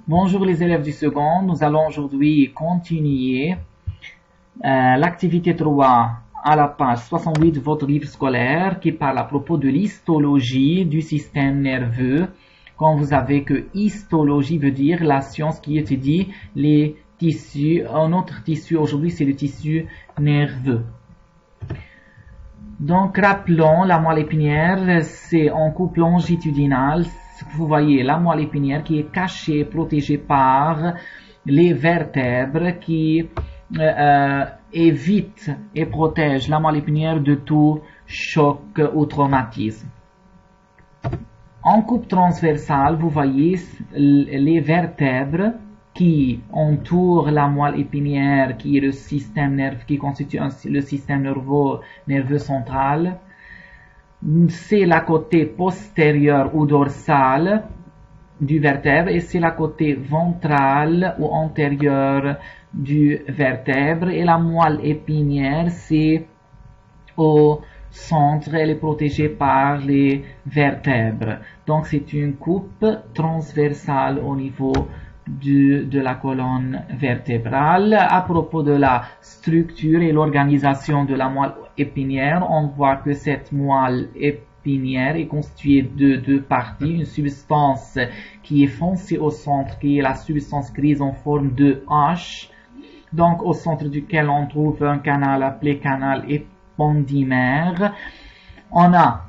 Bonjour les élèves du second, nous allons aujourd'hui continuer l'activité 3 à la page 68 de votre livre scolaire qui parle à propos de l'histologie du système nerveux. Quand vous savez que histologie veut dire la science qui étudie les tissus. Un autre tissu aujourd'hui c'est le tissu nerveux. Donc rappelons la moelle épinière, c'est en coupe longitudinale. Vous voyez la moelle épinière qui est cachée, protégée par les vertèbres qui évitent et protègent la moelle épinière de tout choc ou traumatisme. En coupe transversale, vous voyez les vertèbres qui entourent la moelle épinière, qui est le système nerveux, qui constitue le système nerveux central. C'est la côté postérieur ou dorsal du vertèbre et c'est la côté ventrale ou antérieure du vertèbre. Et la moelle épinière, c'est au centre, elle est protégée par les vertèbres. Donc c'est une coupe transversale au niveau de la colonne vertébrale. À propos de la structure et l'organisation de la moelle épinière, on voit que cette moelle épinière est constituée de deux parties, une substance qui est foncée au centre, qui est la substance grise en forme de H, donc au centre duquel on trouve un canal appelé canal épendymère. On a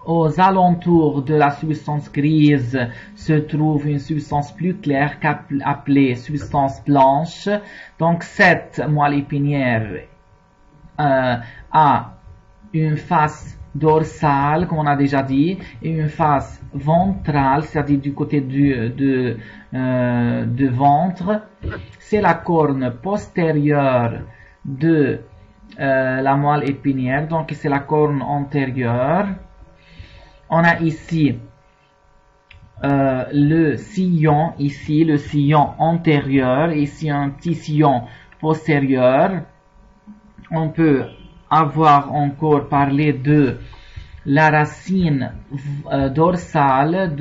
aux alentours de la substance grise se trouve une substance plus claire appelée substance blanche. Donc cette moelle épinière a une face dorsale, comme on a déjà dit, et une face ventrale, c'est-à-dire du côté de ventre. C'est la corne postérieure de la moelle épinière, donc c'est la corne antérieure. On a ici le sillon, ici le sillon antérieur, ici un petit sillon postérieur. On peut avoir encore parlé de la racine dorsale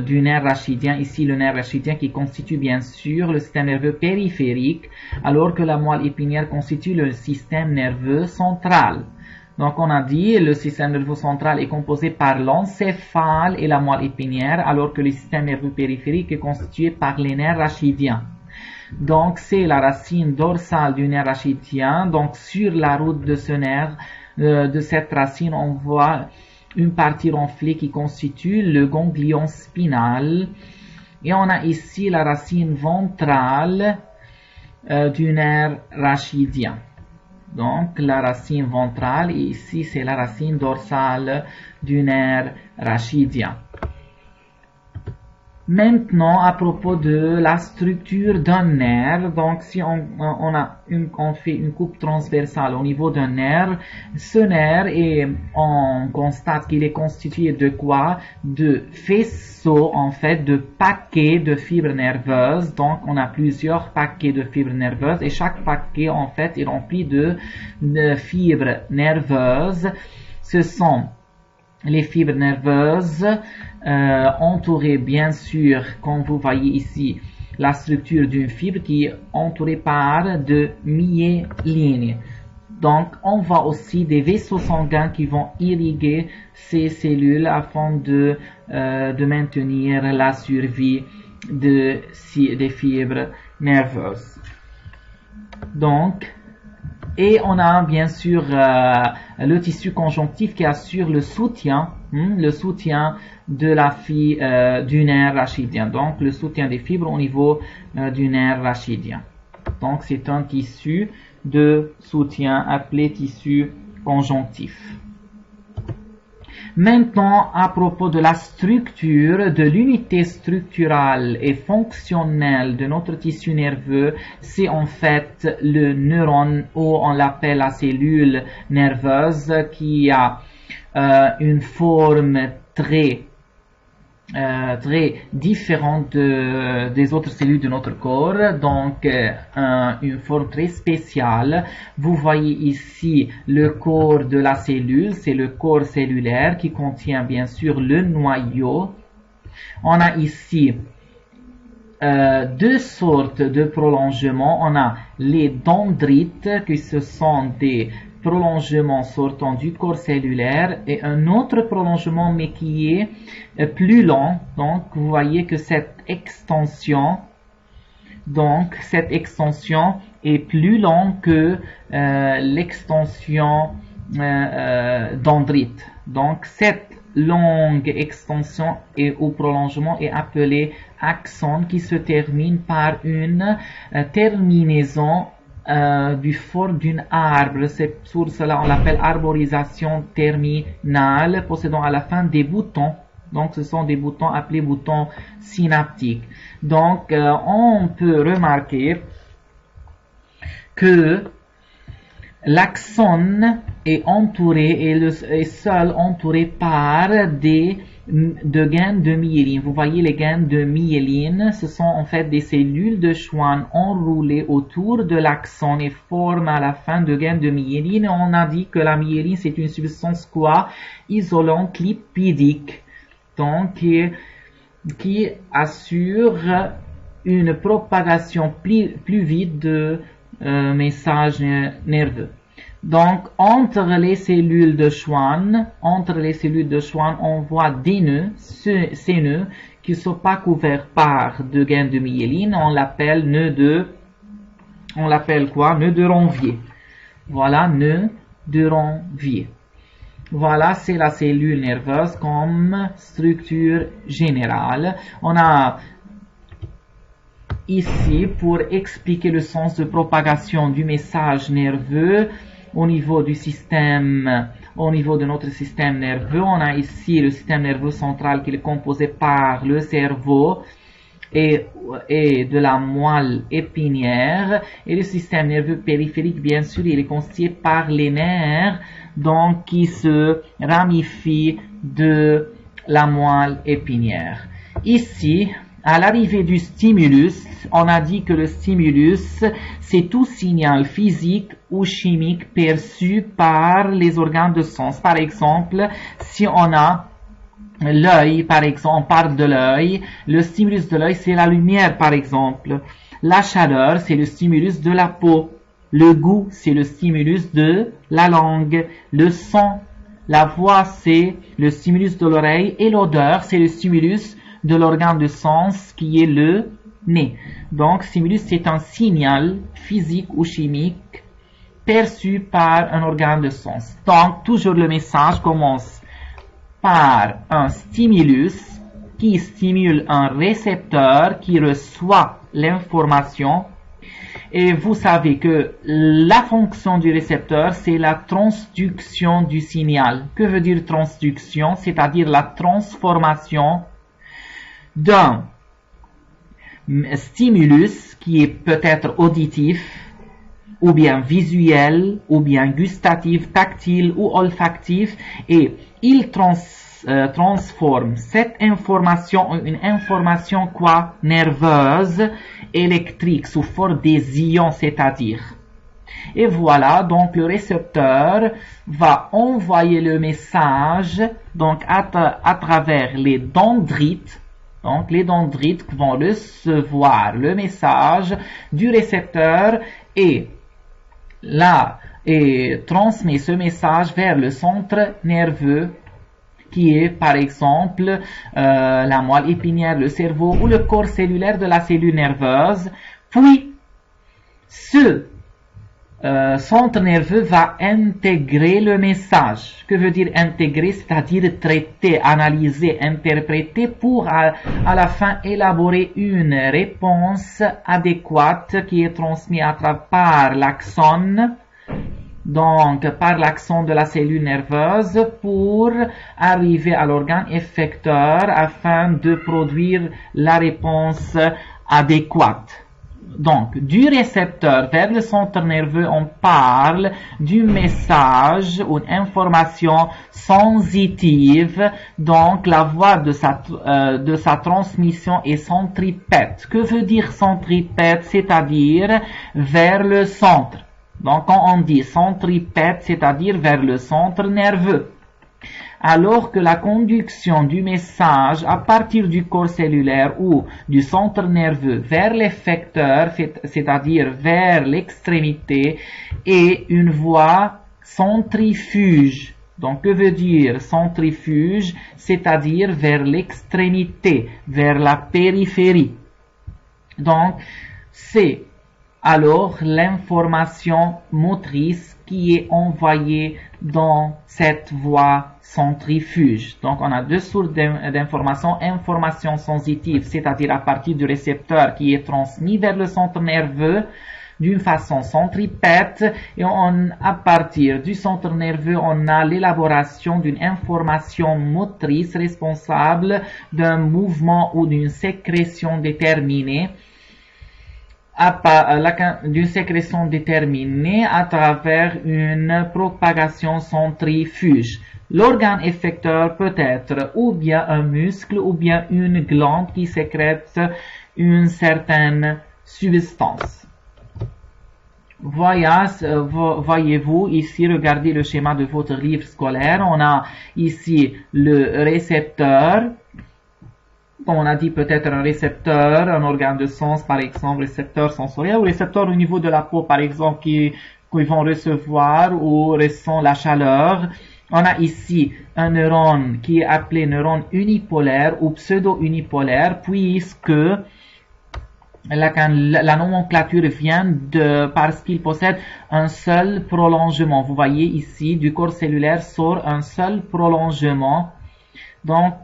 du nerf rachidien, ici le nerf rachidien qui constitue bien sûr le système nerveux périphérique, alors que la moelle épinière constitue le système nerveux central. Donc on a dit le système nerveux central est composé par l'encéphale et la moelle épinière, alors que le système nerveux périphérique est constitué par les nerfs rachidiens. Donc c'est la racine dorsale du nerf rachidien. Donc sur la route de ce nerf, de cette racine, on voit une partie renflée qui constitue le ganglion spinal. Et on a ici la racine ventrale du nerf rachidien. Donc la racine ventrale, et ici c'est la racine dorsale du nerf rachidien. Maintenant, à propos de la structure d'un nerf, donc si on fait une coupe transversale au niveau d'un nerf, ce nerf on constate qu'il est constitué de quoi? De faisceaux, en fait, de paquets de fibres nerveuses. Donc, on a plusieurs paquets de fibres nerveuses et chaque paquet, en fait, est rempli de fibres nerveuses. Ce sont les fibres nerveuses entourées bien sûr, comme vous voyez ici, la structure d'une fibre qui est entourée par de myélines. Donc on voit aussi des vaisseaux sanguins qui vont irriguer ces cellules afin de maintenir la survie des fibres nerveuses. Donc et on a bien sûr le tissu conjonctif qui assure le soutien de du nerf rachidien. Donc le soutien des fibres au niveau du nerf rachidien. Donc c'est un tissu de soutien appelé tissu conjonctif. Maintenant, à propos de la structure, de l'unité structurale et fonctionnelle de notre tissu nerveux, c'est en fait le neurone, ou on l'appelle la cellule nerveuse, qui a une forme très différente des autres cellules de notre corps, donc une forme très spéciale. Vous voyez ici le corps de la cellule, c'est le corps cellulaire qui contient bien sûr le noyau. On a ici deux sortes de prolongements. On a les dendrites, qui ce sont des prolongements sortant du corps cellulaire, et un autre prolongement, mais qui est plus long. Donc, vous voyez que cette extension est plus longue que l'extension dendrite. Donc, cette longue extension ou prolongement est appelé axone, qui se termine par une terminaison du forme d'un arbre. C'est pour cela on l'appelle arborisation terminale, possédant à la fin des boutons. Donc ce sont des boutons appelés boutons synaptiques. Donc on peut remarquer que l'axone est entouré est seul entouré par de gaines de myéline. Vous voyez les gaines de myéline, ce sont en fait des cellules de Schwann enroulées autour de l'axone et forment à la fin de gaines de myéline. On a dit que la myéline c'est une substance quoi? Isolante lipidique, donc qui assure une propagation plus vite de messages nerveux. Donc, entre les cellules de Schwann, on voit des nœuds. Ces nœuds qui ne sont pas couverts par de gaines de myéline, on l'appelle quoi? Nœud de Ranvier. Voilà, nœud de Ranvier. Voilà, c'est la cellule nerveuse comme structure générale. On a ici, pour expliquer le sens de propagation du message nerveux au niveau de notre système nerveux, on a ici le système nerveux central qui est composé par le cerveau et de la moelle épinière, et le système nerveux périphérique, bien sûr, il est constitué par les nerfs, donc qui se ramifient de la moelle épinière. Ici, à l'arrivée du stimulus, on a dit que le stimulus, c'est tout signal physique ou chimique perçu par les organes de sens. Par exemple, si on a l'œil, par exemple, on parle de l'œil, le stimulus de l'œil, c'est la lumière, par exemple. La chaleur, c'est le stimulus de la peau. Le goût, c'est le stimulus de la langue. Le son, la voix, c'est le stimulus de l'oreille. Et l'odeur, c'est le stimulus de l'organe de sens qui est le nez. Donc, stimulus, c'est un signal physique ou chimique perçu par un organe de sens. Donc, toujours le message commence par un stimulus qui stimule un récepteur qui reçoit l'information. Et vous savez que la fonction du récepteur, c'est la transduction du signal. Que veut dire transduction? C'est-à-dire la transformation d'un stimulus qui est peut-être auditif, ou bien visuel, ou bien gustatif, tactile ou olfactif, et il transforme cette information en une information quoi? Nerveuse, électrique, sous forme des ions, c'est-à-dire. Et voilà, donc le récepteur va envoyer le message donc à travers les dendrites. Donc, les dendrites vont recevoir le message du récepteur et transmet ce message vers le centre nerveux qui est par exemple la moelle épinière, le cerveau ou le corps cellulaire de la cellule nerveuse. Puis, ce centre nerveux va intégrer le message. Que veut dire intégrer? C'est-à-dire traiter, analyser, interpréter pour à la fin élaborer une réponse adéquate qui est transmise par l'axone, donc par l'axone de la cellule nerveuse pour arriver à l'organe effecteur afin de produire la réponse adéquate. Donc, du récepteur vers le centre nerveux, on parle du message ou une information sensitive. Donc, la voie de sa transmission est centripète. Que veut dire centripète? C'est-à-dire vers le centre. Donc, quand on dit centripète, c'est-à-dire vers le centre nerveux. alors que la conduction du message à partir du corps cellulaire ou du centre nerveux vers l'effecteur, c'est-à-dire vers l'extrémité, est une voie centrifuge. Donc, que veut dire centrifuge? C'est-à-dire vers l'extrémité, vers la périphérie. Donc, c'est alors l'information motrice qui est envoyée dans cette voie centrifuge. Donc, on a deux sources d'information. Information sensitive, c'est-à-dire à partir du récepteur qui est transmis vers le centre nerveux d'une façon centripète, et à partir du centre nerveux, on a l'élaboration d'une information motrice responsable d'un mouvement ou d'une sécrétion déterminée, d'une sécrétion déterminée à travers une propagation centrifuge. L'organe effecteur peut être ou bien un muscle ou bien une glande qui sécrète une certaine substance. Voyez-vous ici, regardez le schéma de votre livre scolaire, on a ici le récepteur. Comme on a dit, peut-être un récepteur, un organe de sens, par exemple, récepteur sensoriel, ou récepteur au niveau de la peau, par exemple, qui vont recevoir ou ressent la chaleur. On a ici un neurone qui est appelé neurone unipolaire ou pseudo-unipolaire, puisque la nomenclature vient parce qu'il possède un seul prolongement. Vous voyez ici, du corps cellulaire sort un seul prolongement. Donc,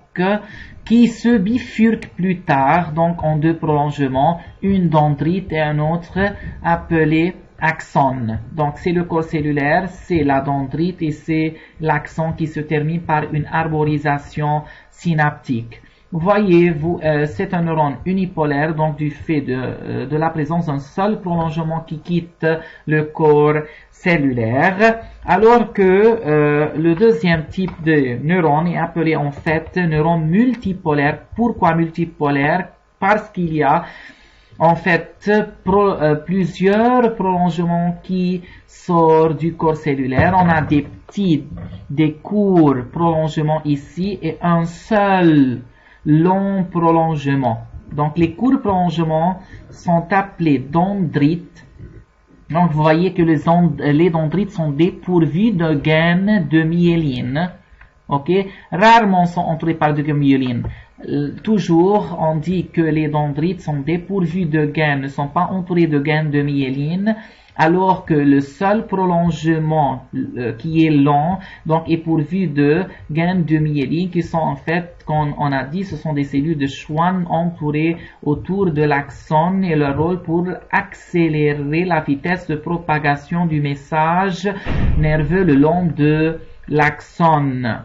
qui se bifurque plus tard, donc en deux prolongements, une dendrite et un autre appelé axone. Donc c'est le corps cellulaire, c'est la dendrite et c'est l'axone qui se termine par une arborisation synaptique. Voyez-vous, c'est un neurone unipolaire, donc du fait de la présence d'un seul prolongement qui quitte le corps cellulaire, alors que le deuxième type de neurone est appelé en fait neurone multipolaire. Pourquoi multipolaire? Parce qu'il y a en fait plusieurs prolongements qui sortent du corps cellulaire. On a des courts prolongements ici et un seul long prolongement. Donc les courts prolongements sont appelés dendrites. Donc vous voyez que les dendrites sont dépourvus de gaines de myéline. Ok, rarement sont entourés par de myéline. Toujours on dit que les dendrites sont dépourvus de gaines, ne sont pas entourés de gaines de myéline, alors que le seul prolongement qui est long, donc est pourvu de gaines de myéline qui sont en fait, comme on a dit, ce sont des cellules de Schwann entourées autour de l'axone et leur rôle pour accélérer la vitesse de propagation du message nerveux le long de l'axone.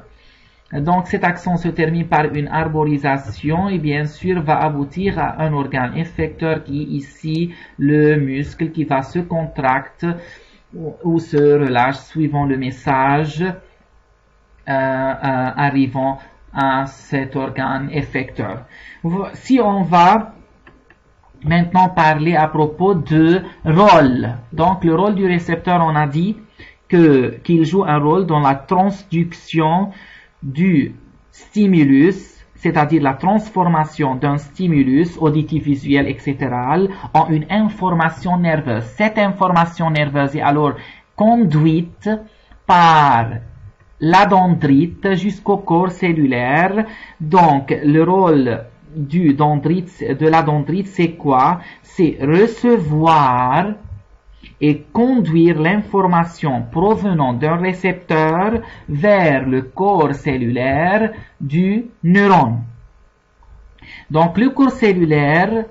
Donc cet axone se termine par une arborisation et bien sûr va aboutir à un organe effecteur qui est ici le muscle qui va se contracter ou se relâche suivant le message arrivant à cet organe effecteur. Si on va maintenant parler à propos de rôle, donc le rôle du récepteur, on a dit qu'il joue un rôle dans la transduction du stimulus, c'est-à-dire la transformation d'un stimulus auditif, visuel, etc. en une information nerveuse. Cette information nerveuse est alors conduite par la dendrite jusqu'au corps cellulaire. Donc, le rôle de la dendrite, c'est quoi? C'est recevoir et conduire l'information provenant d'un récepteur vers le corps cellulaire du neurone. Donc le corps cellulaire,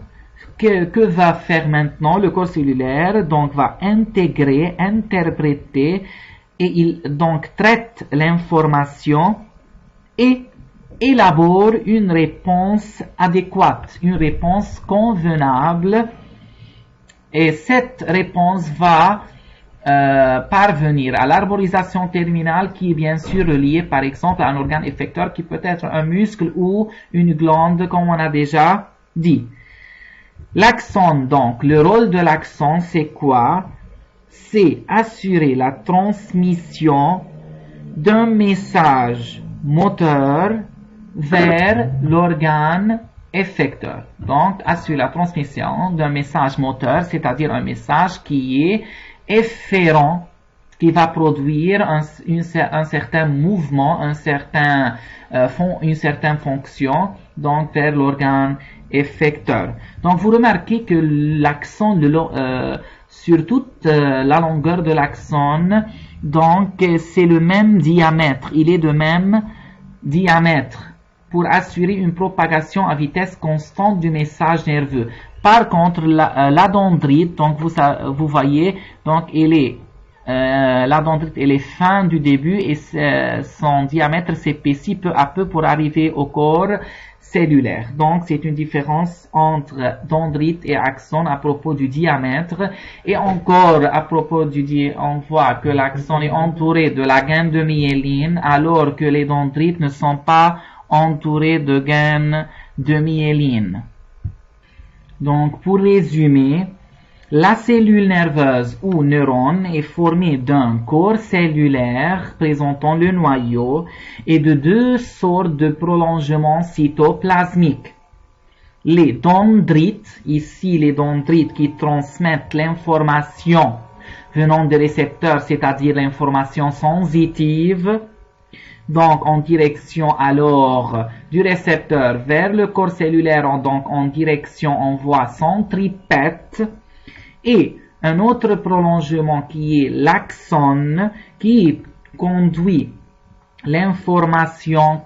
que va faire maintenant le corps cellulaire? Donc va intégrer, interpréter et il donc traite l'information et élabore une réponse adéquate, une réponse convenable. Et cette réponse va parvenir à l'arborisation terminale qui est bien sûr reliée par exemple à un organe effecteur qui peut être un muscle ou une glande comme on a déjà dit. L'axone donc, le rôle de l'axone c'est quoi? C'est assurer la transmission d'un message moteur vers l'organe effecteur. Donc, assure la transmission d'un message moteur, c'est-à-dire un message qui est efférent, qui va produire un certain mouvement, une certaine fonction, donc vers l'organe effecteur. Donc, vous remarquez que l'axone sur toute la longueur de l'axone, donc c'est le même diamètre, il est de même diamètre pour assurer une propagation à vitesse constante du message nerveux. Par contre, la dendrite, donc vous voyez, donc la dendrite elle est fin du début et son diamètre s'épaissit peu à peu pour arriver au corps cellulaire. Donc c'est une différence entre dendrite et axone à propos du diamètre. Et encore à propos on voit que l'axone est entouré de la gaine de myéline alors que les dendrites ne sont pas entourés de gaines de myéline. Donc pour résumer, la cellule nerveuse ou neurone est formée d'un corps cellulaire présentant le noyau et de deux sortes de prolongements cytoplasmiques. Les dendrites, ici les dendrites qui transmettent l'information venant des récepteurs, c'est-à-dire l'information sensitive, donc en direction alors du récepteur vers le corps cellulaire, donc en direction en voie centripète, et un autre prolongement qui est l'axone qui conduit l'information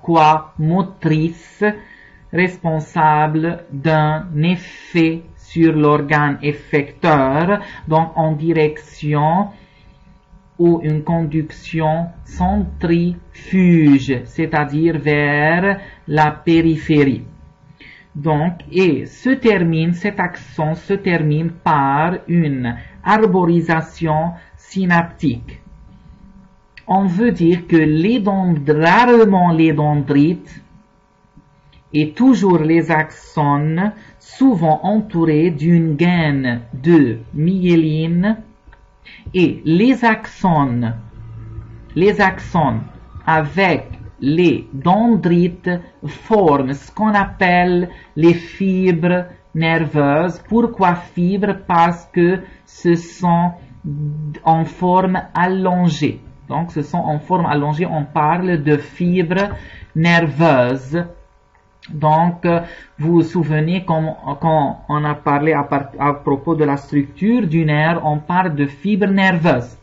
motrice responsable d'un effet sur l'organe effecteur, donc en direction ou une conduction centrifuge, c'est-à-dire vers la périphérie. Donc, cet axon se termine par une arborisation synaptique. On veut dire que rarement les dendrites et toujours les axones, souvent entourés d'une gaine de myéline, et les axones avec les dendrites forment ce qu'on appelle les fibres nerveuses. Pourquoi fibres? Parce que ce sont en forme allongée. Donc, ce sont en forme allongée, on parle de fibres nerveuses. Donc, vous vous souvenez quand on a parlé à propos de la structure du nerf, on parle de fibres nerveuses.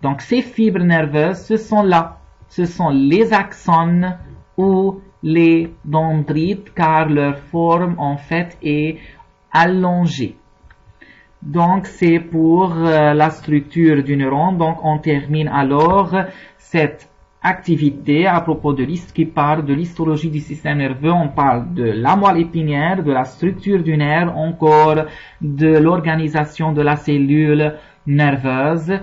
Donc, ces fibres nerveuses, ce sont les axones ou les dendrites, car leur forme en fait est allongée. Donc, c'est pour la structure du neurone. Donc, on termine alors cette activité à propos qui parle de l'histologie du système nerveux. On parle de la moelle épinière, de la structure du nerf, encore de l'organisation de la cellule nerveuse.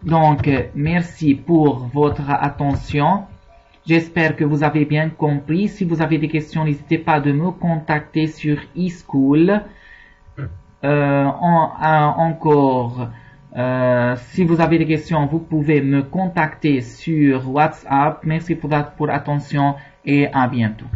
Donc, merci pour votre attention. J'espère que vous avez bien compris. Si vous avez des questions, n'hésitez pas de me contacter sur eSchool. Si vous avez des questions, vous pouvez me contacter sur WhatsApp. Merci pour votre attention et à bientôt.